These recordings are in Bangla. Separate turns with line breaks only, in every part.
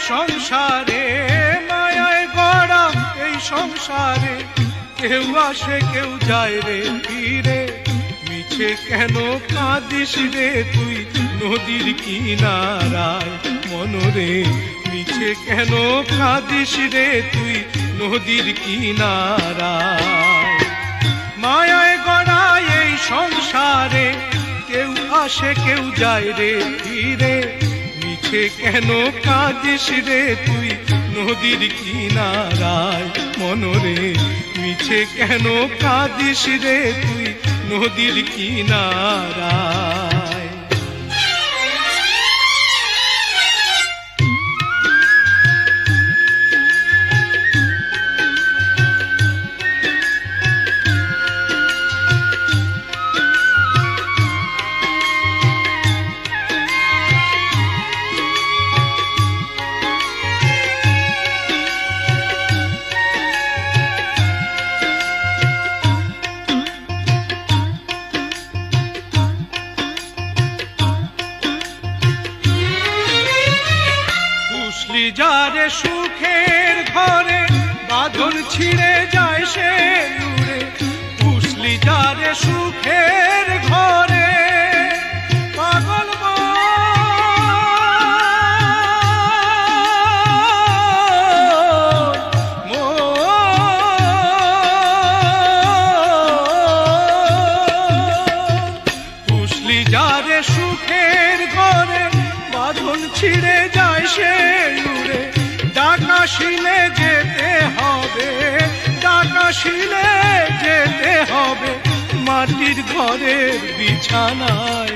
সংসারে, মায়ায় গড়া এই সংসারে, কেউ আসে কেউ যায় রে ফিরে। মিছে কেন কাঁদিস রে তুই নদীর কিনারায় মনরে, মিছে কেন কাঁদিস রে তুই নদীর কিনারায়। মায়ায় গড়া এই সংসারে, কেউ আসে কেউ যায় রে ফিরে। মিছে কেন কাঁদিস রে তুই নদীর কিনারায় মনরে, মিছে কেন কাঁদিস রে তুই নদীর কিনারায়। যারে সুখের ঘরে বাঁধন ছিঁড়ে যায় সে উড়ে, পুষলি যারে সুখের ঘরে পাগল পুষলি যারে সুখের ঘরে বাঁধন ছিঁড়ে যায় সে উড়ে। ডাকাশিলে যেতে হবে, ডাকাশিলে যেতে হবে মাটির ঘরের বিছানায়।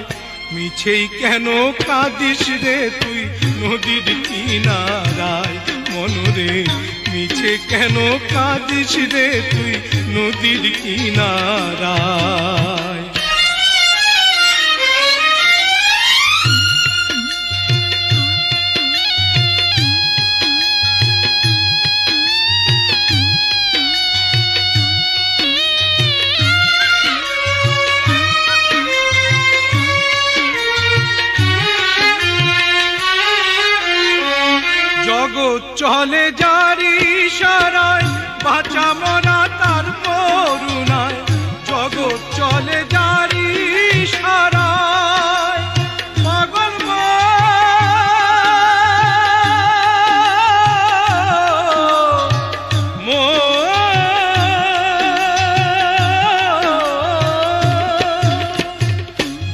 মিছেই কেন কাঁদিস রে তুই নদীর কিনারায় মনরে, মিছে কেন কাঁদিস রে তুই নদীর কিনারায়। জগৎ চলে যারি ইশারায়, বাঁচা মরা তার করুণায়। জগৎ চলে যারি ইশারায়, পাগল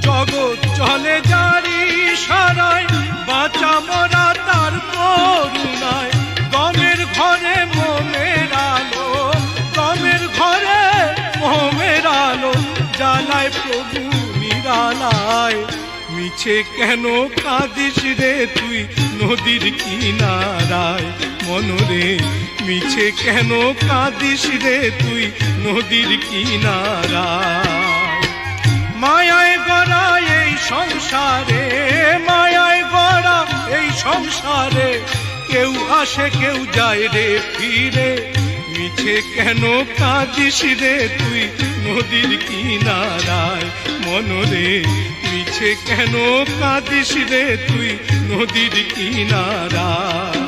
জগৎ চলে যারি ইশারায়, বাঁচা মরা তার করুণায়। গমের ঘরে মোমের আলো, গমের ঘরে মোমের আলো জ্বালায় প্রভু নিরালায়। মিছে কেন কাঁদিস রে তুই নদীর কিনারায় মনরে, মিছে কেন কাঁদিস রে তুই নদীর কিনারায়। মায়ায় গড়া এই সংসারে, মায়ায় গড়া এই সংসারে, কেউ আসে কেউ যায় রে ফিরে। মিছে কেন কাঁদিস রে তুই নদীর কিনারায় মনরে, মিছে কেন কাঁদিস রে তুই নদীর কিনারায়।